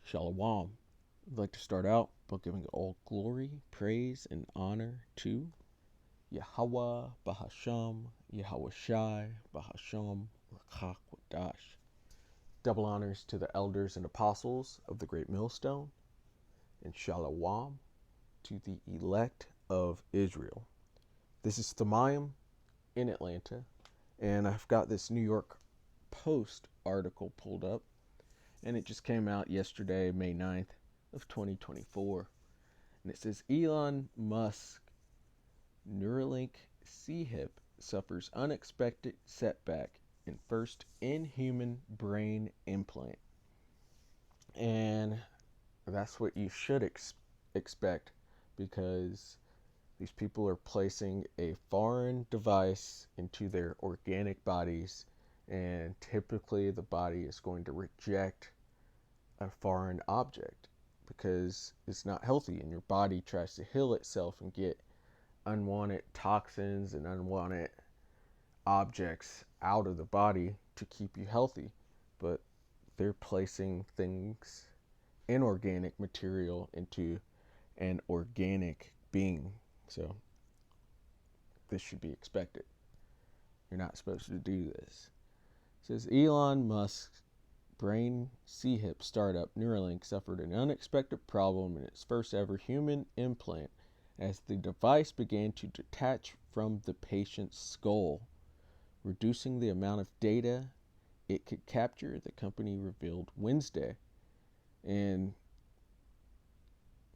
Shalom. I'd like to start out by giving all glory, praise, and honor to Yahweh Bahasham, Yahweh Shai, Bahasham, Rakak Wadash. Double honors to the elders and apostles of the Great Millstone, and Shalom to the elect of Israel. This is Thamayim in Atlanta, and I've got this New York Post article pulled up, and it just came out yesterday, May 9th of 2024. And it says Elon Musk Neuralink C-hip suffers unexpected setback in first in-human brain implant. And that's what you should expect, because these people are placing a foreign device into their organic bodies, and typically the body is going to reject a foreign object because it's not healthy, and your body tries to heal itself and get unwanted toxins and unwanted objects out of the body to keep you healthy. But they're placing things, inorganic material, into an organic being. So this should be expected. You're not supposed to do this. It says Elon Musk's brain C-hip startup Neuralink suffered an unexpected problem in its first ever human implant as the device began to detach from the patient's skull, reducing the amount of data it could capture, the company revealed Wednesday. And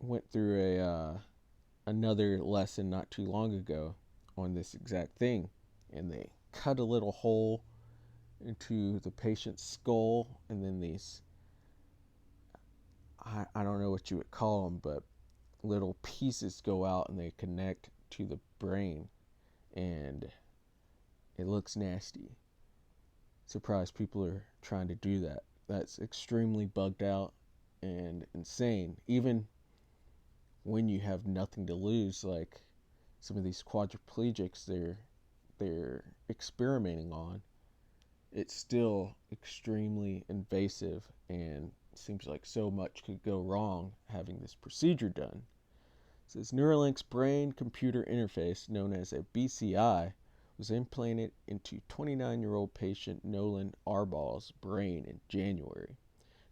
went through another lesson not too long ago on this exact thing, and they cut a little hole into the patient's skull, and then these, I don't know what you would call them, but little pieces go out and they connect to the brain, and it looks nasty. Surprised people are trying to do that. That's extremely bugged out and insane. Even when you have nothing to lose, like some of these quadriplegics they're experimenting on, it's still extremely invasive, and it seems like so much could go wrong having this procedure done. It says Neuralink's brain-computer interface, known as a BCI, was implanted into 29-year-old patient Nolan Arbaugh's brain in January.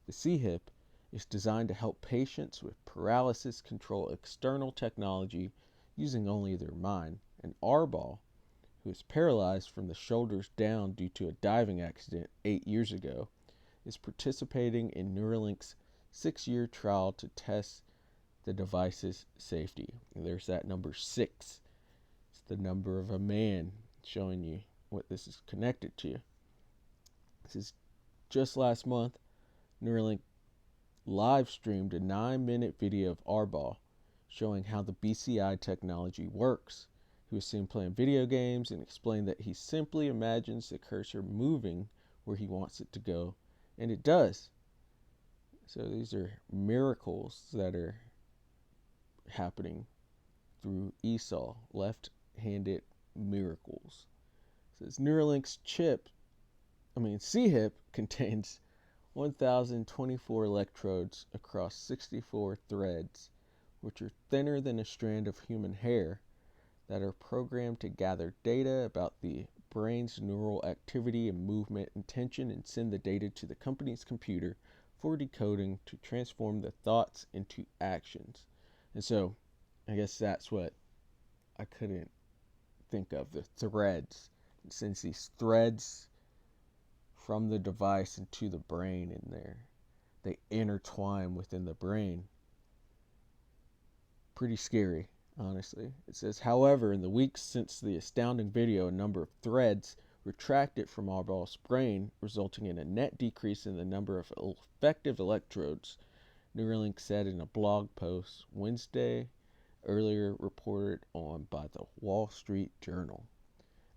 The C-hip is designed to help patients with paralysis control external technology using only their mind, and Arbaugh, who is paralyzed from the shoulders down due to a diving accident 8 years ago, is participating in Neuralink's 6-year trial to test the device's safety. And there's that number 6. It's the number of a man, showing you what this is connected to. This is just last month, Neuralink live streamed a 9-minute video of Arbaugh showing how the BCI technology works. He was seen playing video games and explained that he simply imagines the cursor moving where he wants it to go, and it does. So these are miracles that are happening through Esau, left-handed miracles. It says Neuralink's C-hip contains 1,024 electrodes across 64 threads, which are thinner than a strand of human hair, that are programmed to gather data about the brain's neural activity and movement and tension, and send the data to the company's computer for decoding to transform the thoughts into actions. And so I guess that's what I couldn't think of, the threads. It sends these threads from the device into the brain, and they intertwine within the brain. Pretty scary, honestly. It says, however, in the weeks since the astounding video, a number of threads retracted from Arbaugh's brain, resulting in a net decrease in the number of effective electrodes, Neuralink said in a blog post Wednesday, earlier reported on by the Wall Street Journal.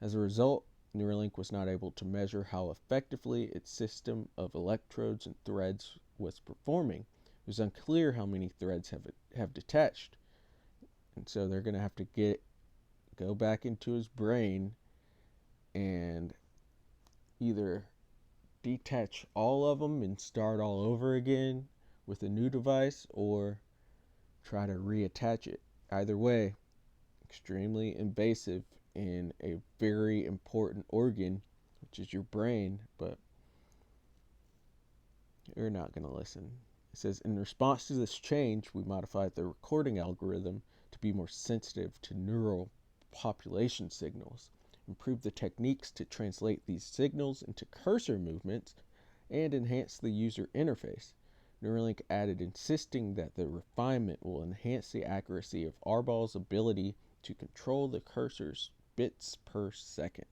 As a result, Neuralink was not able to measure how effectively its system of electrodes and threads was performing. It was unclear how many threads have detached. And so they're going to have to go back into his brain and either detach all of them and start all over again, with a new device or try to reattach it. Either way, extremely invasive in a very important organ, which is your brain, but you're not going to listen. It says, in response to this change, we modified the recording algorithm to be more sensitive to neural population signals, improved the techniques to translate these signals into cursor movements, and enhance the user interface. Neuralink added, insisting that the refinement will enhance the accuracy of Arbaugh's ability to control the cursor's bits per second,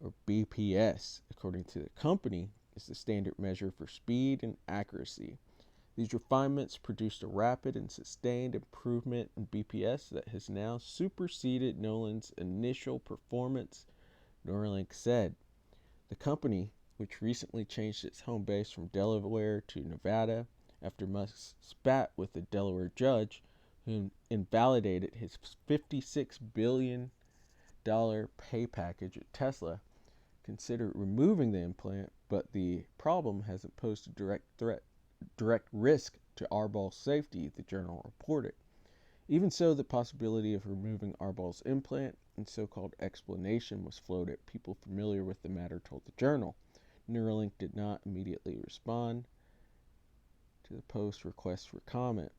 or BPS, according to the company, is the standard measure for speed and accuracy. These refinements produced a rapid and sustained improvement in BPS that has now superseded Nolan's initial performance, Neuralink said. The company, which recently changed its home base from Delaware to Nevada after Musk spat with a Delaware judge who invalidated his $56 billion pay package at Tesla, considered removing the implant, but the problem hasn't posed a direct risk to Arbaugh's safety, the journal reported. Even so, the possibility of removing Arbaugh's implant and so-called explanation was floated. People familiar with the matter told the journal. Neuralink did not immediately respond to the post request for comment.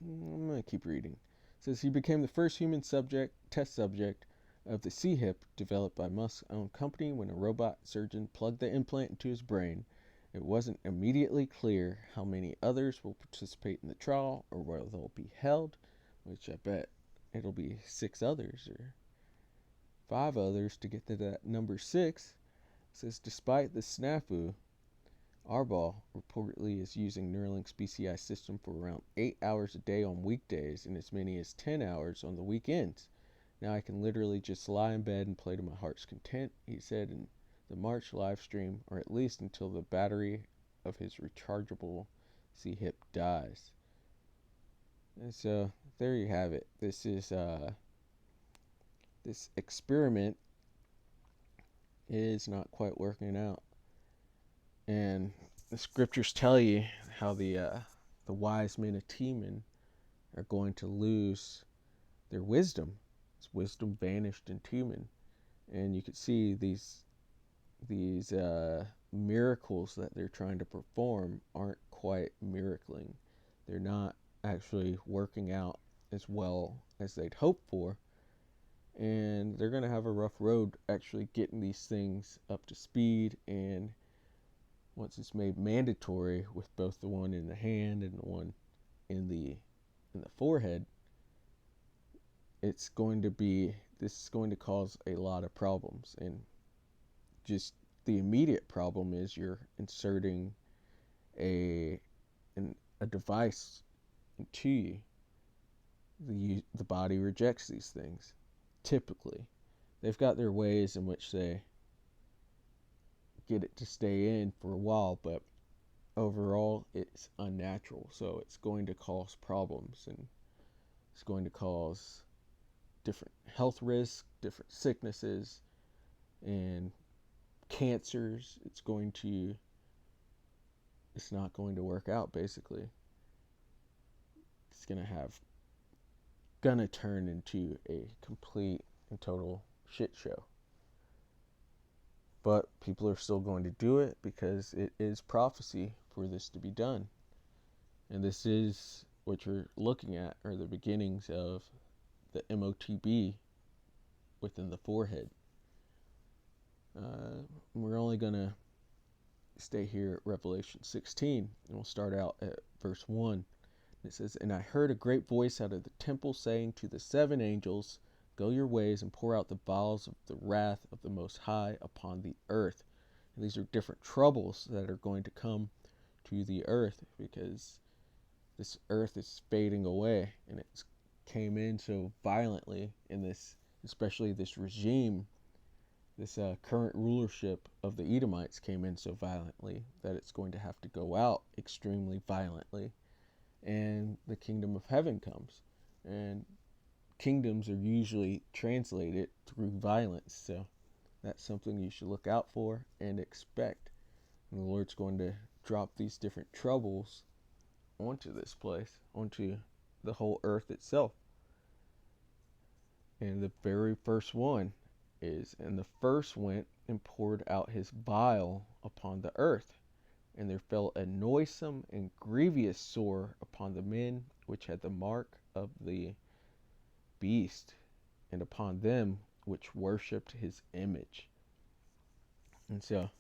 I'm going to keep reading. It says he became the first human test subject of the CHIP developed by Musk's own company. When a robot surgeon plugged the implant into his brain, it wasn't immediately clear how many others will participate in the trial or where they'll be held, which I bet it'll be 6 others or 5 others to get to that number 6. It says, despite the snafu, Arbaugh reportedly is using Neuralink's BCI system for around 8 hours a day on weekdays and as many as 10 hours on the weekends. Now I can literally just lie in bed and play to my heart's content, he said in the March live stream, or at least until the battery of his rechargeable C-hip dies. And so there you have it. This is this experiment is not quite working out, and the scriptures tell you how the wise men of Teman are going to lose their wisdom. Its wisdom vanished in Teman, and you can see these miracles that they're trying to perform aren't quite miracling. They're not actually working out as well as they'd hoped for, and they're going to have a rough road actually getting these things up to speed. And once it's made mandatory with both the one in the hand and the one in the forehead, this is going to cause a lot of problems. And just the immediate problem is you're inserting a device into you. The body rejects these things. Typically, they've got their ways in which they get it to stay in for a while, but overall it's unnatural. So it's going to cause problems, and it's going to cause different health risks, different sicknesses, and cancers. It's not going to work out. Basically, it's gonna turn into a complete and total shit show. But people are still going to do it because it is prophecy for this to be done. And this is what you're looking at, are the beginnings of the MOTB within the forehead. We're only going to stay here at Revelation 16, and we'll start out at verse 1. It says, and I heard a great voice out of the temple saying to the 7 angels, go your ways and pour out the vials of the wrath of the Most High upon the earth. And these are different troubles that are going to come to the earth, because this earth is fading away, and it came in so violently in this, especially this regime, this current rulership of the Edomites came in so violently that it's going to have to go out extremely violently, and the kingdom of heaven comes. And kingdoms are usually translated through violence, so that's something you should look out for and expect. And the Lord's going to drop these different troubles onto this place, onto the whole earth itself. And the very first one is, and the first went and poured out his bile upon the earth. And there fell a noisome and grievous sore upon the men which had the mark of the beast, and upon them which worshipped his image. And so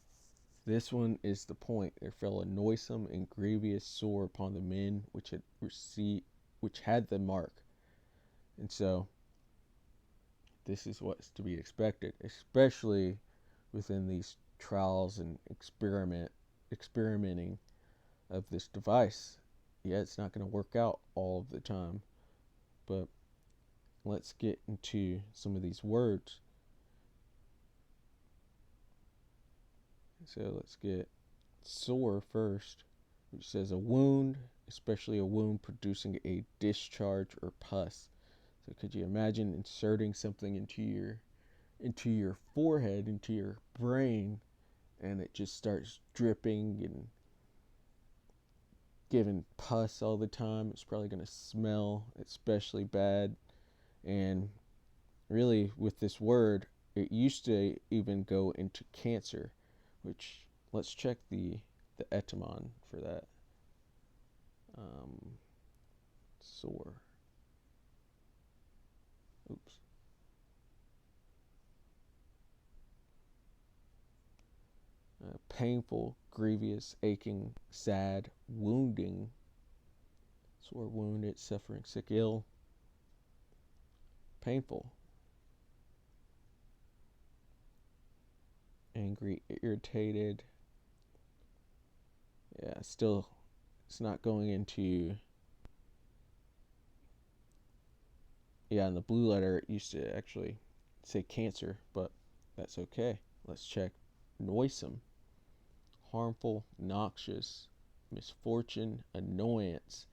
this one is the point. There fell a noisome and grievous sore upon the men which had the mark. And so this is what's to be expected, especially within these trials and experimenting of this device. Yeah, it's not going to work out all of the time, but let's get into some of these words. So let's get sore first, which says a wound, especially a wound producing a discharge or pus. So could you imagine inserting something into your forehead, into your brain, and it just starts dripping and giving pus all the time? It's probably going to smell especially bad. And really, with this word, it used to even go into cancer, which, let's check the etymon for that. Sore. Oops. Painful, grievous, aching, sad, wounding, sore, wounded, suffering, sick, ill, painful, angry, irritated. Yeah, still, it's not going into. Yeah, in the blue letter, it used to actually say cancer, but that's okay. Let's check noisome, harmful, noxious, misfortune, annoyance,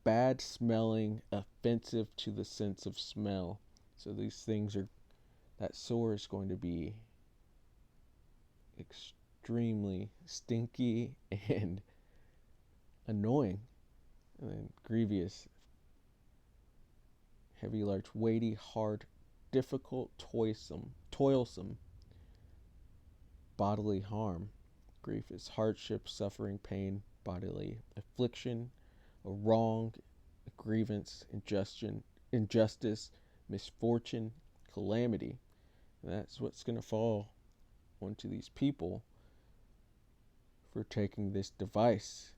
bad smelling, offensive to the sense of smell. So these things are, that sore is going to be extremely stinky and annoying. And then grievous, heavy, large, weighty, hard, difficult, toilsome, bodily harm. Grief is hardship, suffering, pain, bodily affliction, a wrong, a grievance, injustice, misfortune, calamity. And that's what's going to fall onto these people for taking this device.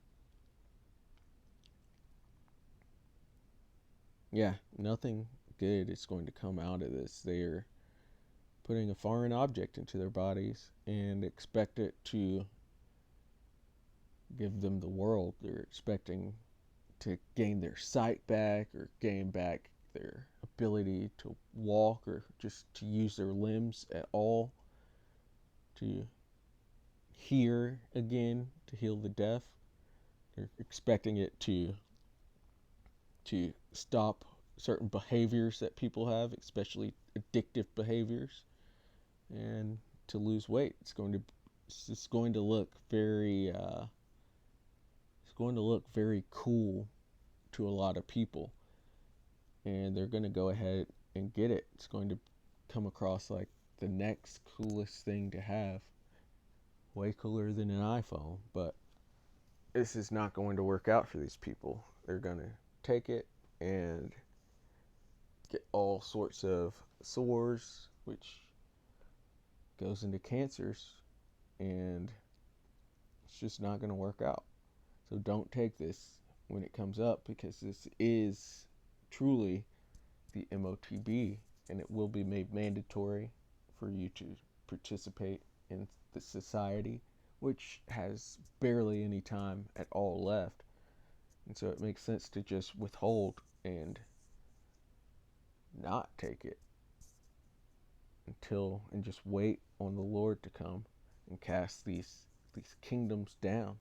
Yeah, nothing good is going to come out of this. They are putting a foreign object into their bodies and expect it to give them the world. They're expecting to gain their sight back or gain back their ability to walk or just to use their limbs at all, to hear again, to heal the deaf. They're expecting it to stop certain behaviors that people have, especially addictive behaviors, and to lose weight. It's going to look very cool to a lot of people, and they're going to go ahead and get it. It's going to come across like the next coolest thing to have, way cooler than an iPhone. But this is not going to work out for these people. They're going to take it and get all sorts of sores, which goes into cancers, and it's just not going to work out. So don't take this when it comes up, because this is truly the MOTB, and it will be made mandatory for you to participate in the society, which has barely any time at all left. And so it makes sense to just withhold and not take it and just wait on the Lord to come and cast these kingdoms down.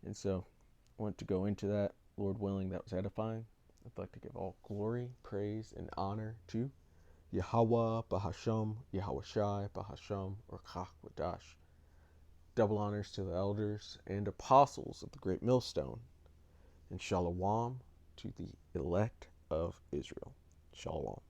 And so I want to go into that. Lord willing, that was edifying. I'd like to give all glory, praise, and honor to Yahweh, Bahasham, Yahweh Shai, Bahasham, or Chach Wadash. Double honors to the elders and apostles of the great millstone, and shalom to the elect of Israel. Shalom.